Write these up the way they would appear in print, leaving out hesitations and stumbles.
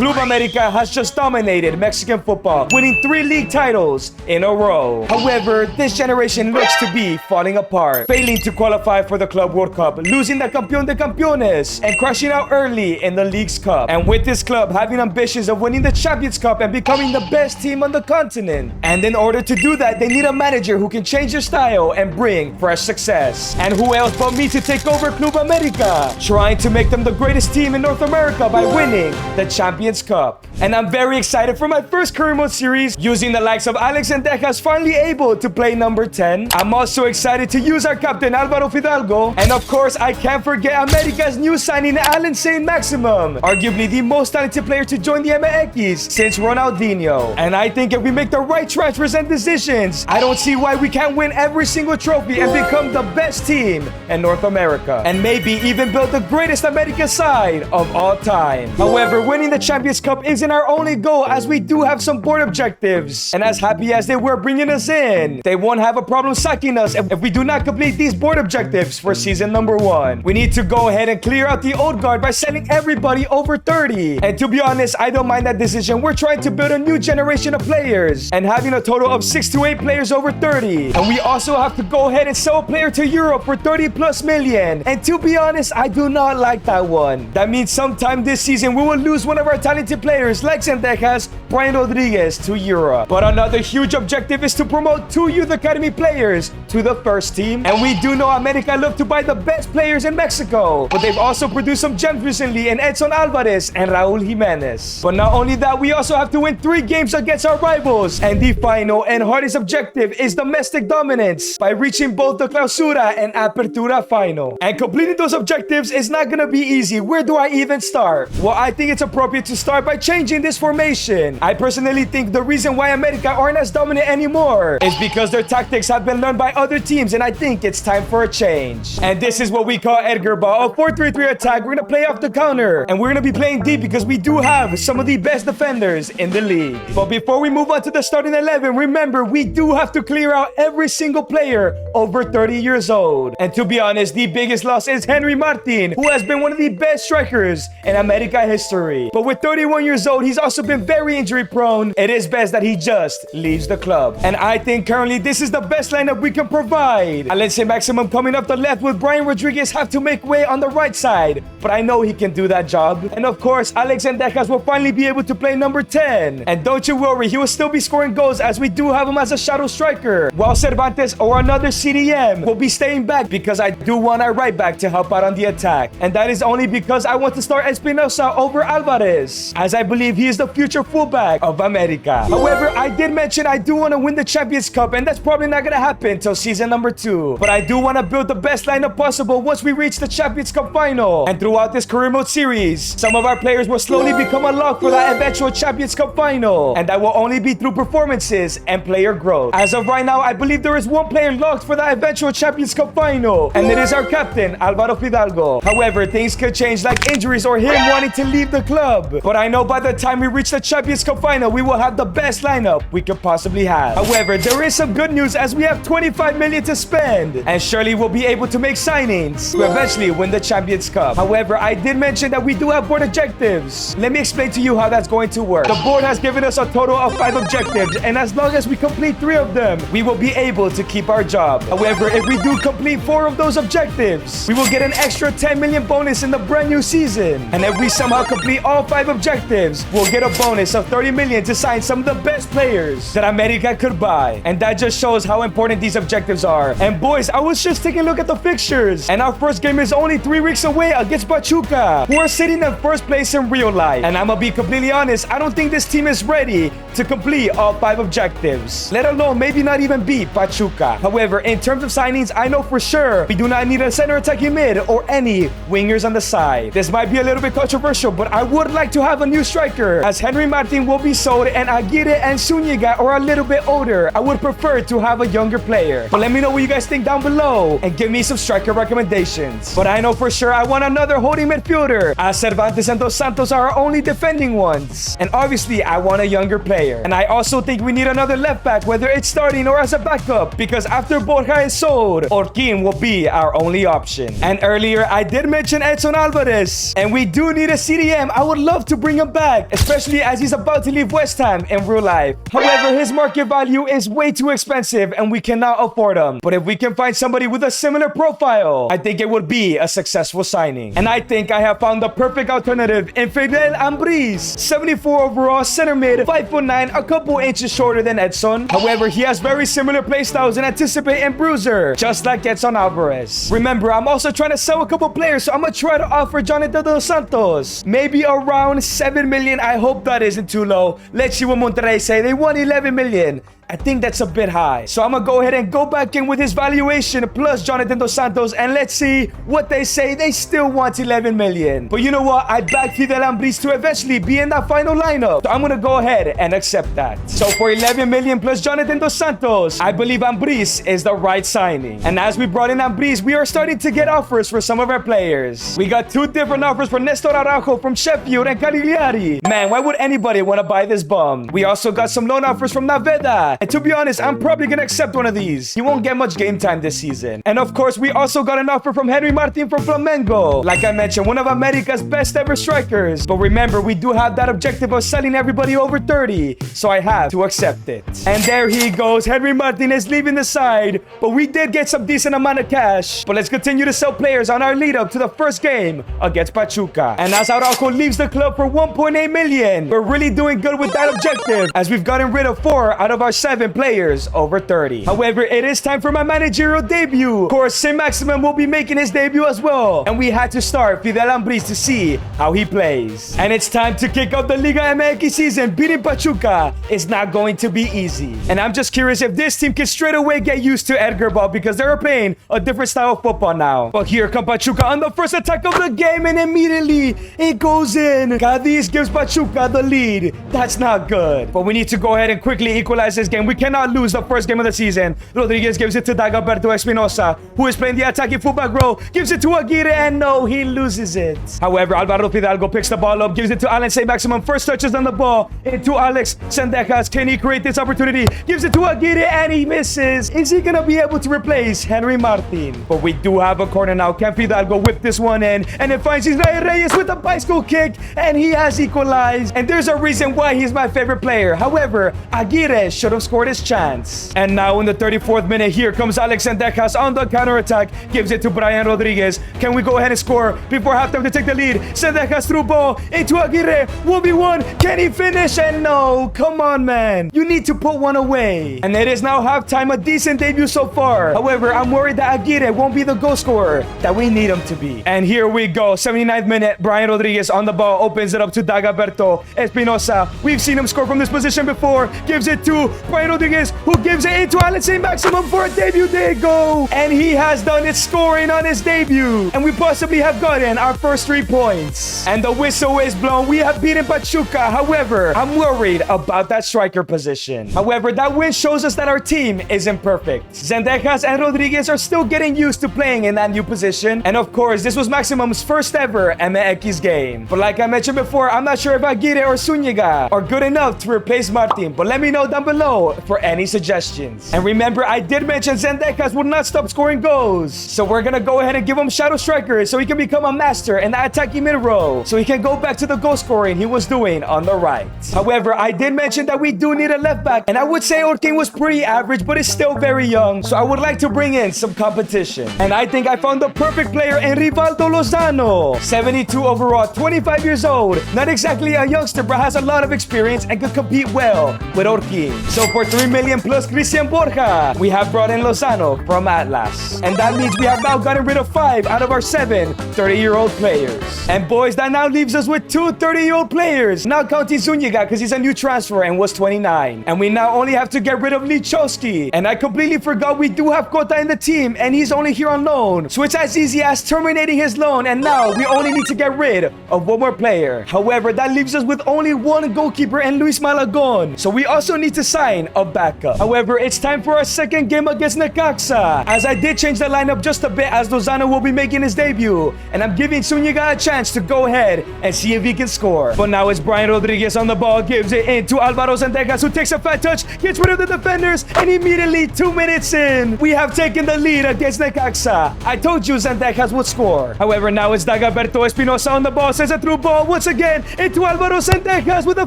Club América has just dominated Mexican football, winning 3 league titles in a row. However, this generation looks to be falling apart, failing to qualify for the Club World Cup, losing the Campeón de Campeones, and crashing out early in the League's Cup. And with this club having ambitions of winning the Champions Cup and becoming the best team on the continent. And in order to do that, they need a manager who can change their style and bring fresh success. And who else but me to take over Club América, trying to make them the greatest team in North America by winning the Champions Cup. And I'm very excited for my first career mode series, using the likes of Alex and Dejas finally able to play number 10. I'm also excited to use our captain Álvaro Fidalgo. And of course, I can't forget América's new signing Alan Saint-Maximum, arguably the most talented player to join the MX since Ronaldinho. And I think if we make the right transfers and decisions, I don't see why we can't win every single trophy and become the best team in North America. And maybe even build the greatest America side of all time. However, winning the Champions Cup isn't our only goal, as we do have some board objectives. And as happy as they were bringing us in, they won't have a problem sacking us if we do not complete these board objectives for season number 1. We need to go ahead and clear out the old guard by selling everybody over 30. And to be honest, I don't mind that decision. We're trying to build a new generation of players and having a total of 6 to 8 players over 30. And we also have to go ahead and sell a player to Europe for 30+ million. And to be honest, I do not like that one. That means sometime this season we will lose one of our talented players like Sendejas, Brian Rodriguez to Europe. But another huge objective is to promote 2 youth academy players to the first team. And we do know América look to buy the best players in Mexico, but they've also produced some gems recently in Edson Alvarez and Raul Jimenez. But not only that, we also have to win 3 games against our rivals. And the final and hardest objective is domestic dominance by reaching both the Clausura and Apertura final. And completing those objectives is not gonna be easy. Where do I even start? Well, I think it's appropriate to start by changing this formation. I personally think the reason why América aren't as dominant anymore is because their tactics have been learned by other teams, and I think it's time for a change. And this is what we call Edgar Ball, a 4-3-3 attack. We're gonna play off the counter, and we're gonna be playing deep because we do have some of the best defenders in the league. But before we move on to the starting 11, remember, we do have to clear out every single player over 30 years old. And to be honest, the biggest loss is Henry Martin, who has been one of the best strikers in America history. But with 31 years old, he's also been very injury prone. It is best that he just leaves the club. And I think currently this is the best lineup we can provide. Alan Saint-Maximum coming up the left with Brian Rodriguez have to make way on the right side, but I know he can do that job. And of course, Alex and Dejas will finally be able to play number 10. And don't you worry, he will still be scoring goals as we do have him as a shadow striker, while Cervantes or another CDM will be staying back because I do want our right back to help out on the attack. And that is only because I want to start Espinosa over Alvarez, as I believe he is the future fullback of América. However, I did mention I do want to win the Champions Cup, and that's probably not going to happen till season number 2. But I do want to build the best lineup possible once we reach the Champions Cup final. And throughout this career mode series, some of our players will slowly become unlocked for that eventual Champions Cup final. And that will only be through performances and player growth. As of right now, I believe there is one player locked for that eventual Champions Cup final, and it is our captain, Álvaro Fidalgo. However, things could change, like injuries or him wanting to leave the club. But I know by the time we reach the Champions Cup final, we will have the best lineup we could possibly have. However, there is some good news, as we have 25 million to spend, and surely we'll be able to make signings to eventually win the Champions Cup. However, I did mention that we do have board objectives. Let me explain to you how that's going to work. The board has given us a total of 5 objectives, and as long as we complete 3 of them, we will be able to keep our job. However, if we do complete 4 of those objectives, we will get an extra 10 million bonus in the brand new season. And if we somehow complete all 5 objectives, we'll get a bonus of 30 million to sign some of the best players that América could buy. And that just shows how important these objectives are. And boys, I was just taking a look at the fixtures, and our first game is only 3 weeks away against Pachuca, who are sitting in first place in real life. And I'm gonna be completely honest, I don't think this team is ready to complete all 5 objectives, let alone maybe not even beat Pachuca. However, in terms of signings, I know for sure we do not need a center attacking mid or any wingers on the side. This might be a little bit controversial, but I would like to have a new striker, as Henry Martin will be sold and Aguirre and Zúñiga are a little bit older. I would prefer to have a younger player. But let me know what you guys think down below and give me some striker recommendations. But I know for sure I want another holding midfielder, as Cervantes and Dos Santos are our only defending ones. And obviously, I want a younger player. And I also think we need another left back, whether it's starting or as a backup, because after Borja is sold, Orquin will be our only option. And earlier, I did mention Edson Alvarez, and we do need a CDM. I would love to bring him back, respect, especially as he's about to leave West Ham in real life. However, his market value is way too expensive and we cannot afford him. But if we can find somebody with a similar profile, I think it would be a successful signing. And I think I have found the perfect alternative in Fidel Ambriz. 74 overall, center mid, 5'9", a couple inches shorter than Edson. However, he has very similar playstyles and Anticipate and Bruiser, just like Edson Alvarez. Remember, I'm also trying to sell a couple players, so I'm gonna try to offer Jonathan Dos Santos maybe around 7 million. I hope that isn't too low. Let's see what Monterrey say. They want 11 million. I think that's a bit high. So I'm gonna go ahead and go back in with his valuation plus Jonathan Dos Santos, and let's see what they say. They still want 11 million. But you know what? I backed Fidel Ambriz to eventually be in that final lineup. So I'm gonna go ahead and accept that. So for 11 million plus Jonathan Dos Santos, I believe Ambriz is the right signing. And as we brought in Ambriz, we are starting to get offers for some of our players. We got 2 different offers for Nestor Araujo from Sheffield and Cagliari. Man, why would anybody want to buy this bum? We also got some loan offers from Naveda. And to be honest, I'm probably gonna accept one of these. He won't get much game time this season. And of course, we also got an offer from Henry Martin from Flamengo. Like I mentioned, one of America's best ever strikers. But remember, we do have that objective of selling everybody over 30. So I have to accept it. And there he goes. Henry Martin is leaving the side. But we did get some decent amount of cash. But let's continue to sell players on our lead up to the first game against Pachuca. And as Araujo leaves the club for 1.8 million, we're really doing good with that objective, as we've gotten rid of 4 out of our 7 players over 30. However, it is time for my managerial debut. Of course, Saint Maximin will be making his debut as well. And we had to start Fidel Ambriz to see how he plays. And it's time to kick off the Liga MX season. Beating Pachuca is not going to be easy. And I'm just curious if this team can straight away get used to Edgar Ball, because they're playing a different style of football now. But here comes Pachuca on the first attack of the game, and immediately it goes in. Cadiz gives Pachuca the lead. That's not good. But we need to go ahead and quickly equalize this game. We cannot lose the first game of the season. Rodriguez gives it to Dagoberto Espinosa, who is playing the attacking fullback role. Gives it to Aguirre, and no, he loses it. However, Alvaro Fidalgo picks the ball up, gives it to Alan Saint Maximin. First touches on the ball into Alex Sendejas. Can he create this opportunity? Gives it to Aguirre, and he misses. Is he gonna be able to replace Henry Martin? But we do have a corner now. Can Fidalgo whip this one in? And it finds Israel Reyes with a bicycle kick, and he has equalized. And there's a reason why he's my favorite player. However, Aguirre should have scored his chance. And now in the 34th minute, here comes Alex Sendejas on the counterattack. Gives it to Brian Rodriguez. Can we go ahead and score before halftime to take the lead? Sendejas through ball into Aguirre. 1v1. Can he finish? And no. Come on, man. You need to put one away. And it is now halftime. A decent debut so far. However, I'm worried that Aguirre won't be the goal scorer that we need him to be. And here we go. 79th minute. Brian Rodriguez on the ball. Opens it up to Dagoberto Espinosa. We've seen him score from this position before. Gives it to Brian Rodriguez, who gives it into Alan Saint Maximin for a debut. There you go. And he has done it, scoring on his debut. And we possibly have gotten our first 3 points. And the whistle is blown. We have beaten Pachuca. However, I'm worried about that striker position. However, that win shows us that our team isn't perfect. Sendejas and Rodriguez are still getting used to playing in that new position. And of course, this was Maximum's first ever MX game. But like I mentioned before, I'm not sure if Aguirre or Zuniga are good enough to replace Martin. But let me know down below for any suggestions. And remember, I did mention Sendejas will not stop scoring goals. So we're gonna go ahead and give him Shadow Striker so he can become a master in the attacking mid row. So he can go back to the goal scoring he was doing on the right. However, I did mention that we do need a left back. And I would say Orkin was pretty average, but is still very young. So I would like to bring in some competition. And I think I found the perfect player in Rivaldo Lozano. 72 overall, 25 years old. Not exactly a youngster, but has a lot of experience and could compete well with Orkin. So for 3 million plus Christian Borja, we have brought in Lozano from Atlas. And that means we have now gotten rid of 5 out of our 7 30-year-old players. And boys, that now leaves us with 2 30-year-old players. Not counting Zuniga because he's a new transfer and was 29. And we now only have to get rid of Lichowski. And I completely forgot we do have Kota in the team and he's only here on loan. So it's as easy as terminating his loan, and now we only need to get rid of 1 more player. However, that leaves us with only 1 goalkeeper and Luis Malagon. So we also need to sign sign a backup. However, it's time for our second game against Necaxa, as I did change the lineup just a bit as Lozano will be making his debut, and I'm giving Zúñiga a chance to go ahead and see if he can score. But now it's Brian Rodriguez on the ball, gives it in to Alvaro Zendejas, who takes a fat touch, gets rid of the defenders, and immediately 2 minutes in, we have taken the lead against Necaxa. I told you Zendejas would score. However, now it's Dagoberto Espinosa on the ball, sends a through ball once again into Alvaro Zendejas with a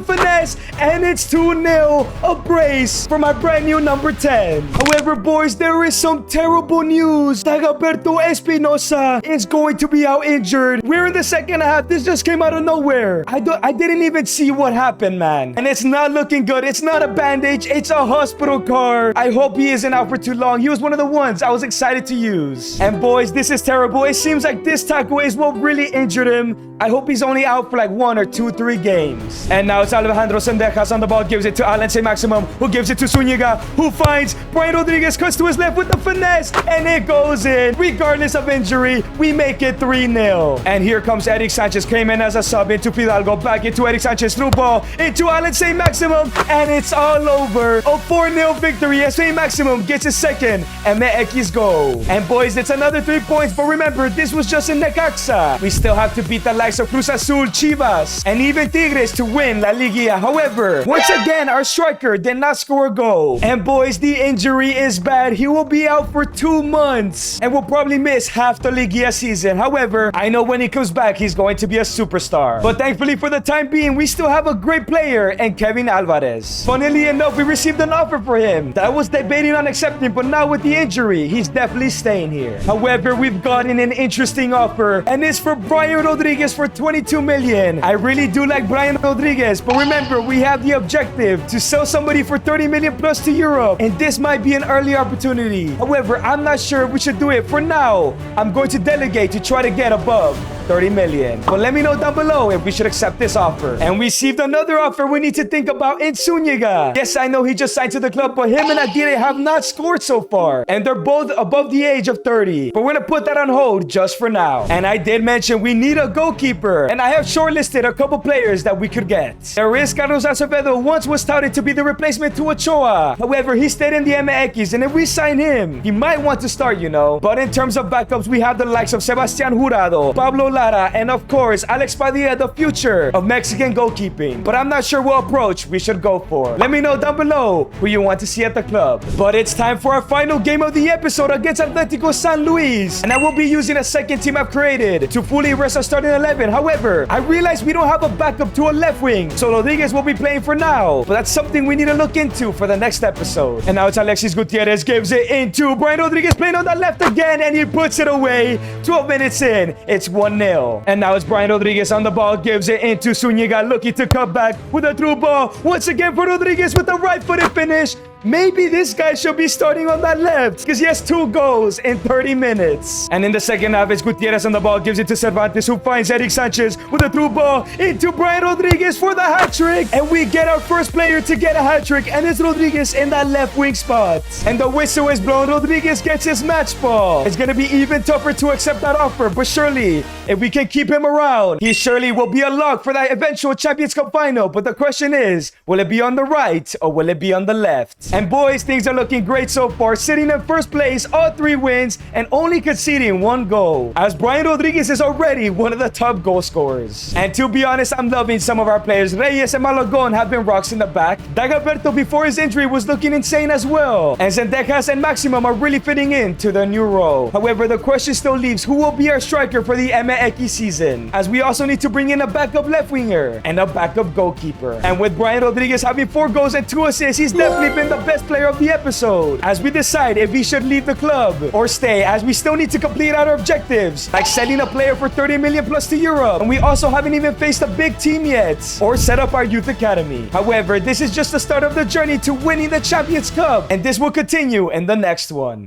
finesse, and it's 2-0, a brace for my brand new number 10. However, boys, there is some terrible news. Dagoberto Espinosa is going to be out injured. We're in the second half. This just came out of nowhere. I didn't even see what happened, man. And it's not looking good. It's not a bandage. It's a hospital card. I hope he isn't out for too long. He was one of the ones I was excited to use. And boys, this is terrible. It seems like this tackle is what really injured him. I hope he's only out for like 1 or 2, 3 games. And now it's Alejandro Zendejas on the ball, gives it to Alan Maximum, who gives it to Zúñiga, who finds Brian Rodriguez, cuts to his left with the finesse, and it goes in. Regardless of injury, we make it 3-0. And here comes Eric Sanchez, came in as a sub into Fidalgo, back into Eric Sanchez, through ball into Alan Maximum, and it's all over. A 4-0 victory as Maximum gets his second MX goal. And boys, it's another 3 points, but remember, this was just in Necaxa. We still have to beat the likes of Cruz Azul, Chivas, and even Tigres to win La Liguilla. However, once again, our striker did not score a goal. And boys, the injury is bad. He will be out for 2 months and will probably miss half the Liguilla season. However, I know when he comes back, he's going to be a superstar. But thankfully, for the time being, we still have a great player in Kevin Alvarez. Funnily enough, we received an offer for him that I was debating on accepting, but now with the injury, he's definitely staying here. However, we've gotten an interesting offer, and it's for Brian Rodriguez for 22 million. I really do like Brian Rodriguez, but remember, we have the objective to sell somebody for 30 million plus to Europe, and this might be an early opportunity. However, I'm not sure if we should do it. For now, I'm going to delegate to try to get above 30 million. But let me know down below if we should accept this offer. And we received another offer we need to think about in Zúñiga. Yes, I know he just signed to the club, but him and Aguirre have not scored so far. And they're both above the age of 30. But we're going to put that on hold just for now. And I did mention we need a goalkeeper. And I have shortlisted a couple players that we could get. There is Carlos Acevedo, once was touted to be the replacement to Ochoa. However, he stayed in the MX, and if we sign him, he might want to start, you know. But in terms of backups, we have the likes of Sebastián Jurado, Pablo Lara, and of course, Alex Padilla, the future of Mexican goalkeeping. But I'm not sure what approach we should go for. Let me know down below who you want to see at the club. But it's time for our final game of the episode against Atlético San Luis. And I will be using a second team I've created to fully rest our starting 11. However, I realize we don't have a backup to a left wing, so Rodriguez will be playing for now. But that's something we need to look into for the next episode. And now it's Alexis Gutierrez, gives it into Brian Rodriguez, playing on the left again, and he puts it away. 12 minutes in, it's 1-0. And now it's Brian Rodriguez on the ball, gives it into Zúñiga, looking to cut back with a through ball. Once again for Rodriguez with a right-footed finish. Maybe this guy should be starting on that left because he has 2 goals in 30 minutes. And in the second half, it's Gutierrez on the ball, gives it to Cervantes, who finds Eric Sanchez with a through ball into Brian Rodriguez for the hat-trick. And we get our first player to get a hat-trick, and it's Rodriguez in that left wing spot. And the whistle is blown. Rodriguez gets his match ball. It's going to be even tougher to accept that offer, but surely, if we can keep him around, he surely will be a lock for that eventual Champions Cup final. But the question is, will it be on the right or will it be on the left? And boys, things are looking great so far, sitting in first place, all 3 wins, and only conceding 1 goal, as Brian Rodriguez is already one of the top goal scorers. And to be honest, I'm loving some of our players. Reyes and Malagón have been rocks in the back. Dagoberto, before his injury, was looking insane as well. And Zendejas and Maximum are really fitting into their new role. However, the question still leaves, who will be our striker for the MX season? As we also need to bring in a backup left winger and a backup goalkeeper. And with Brian Rodriguez having 4 goals and 2 assists, he's definitely been the best player of the episode, as we decide if he should leave the club or stay, as we still need to complete our objectives, like selling a player for 30 million plus to Europe, and we also haven't even faced a big team yet, or set up our youth academy. However, this is just the start of the journey to winning the Champions Cup, and this will continue in the next one.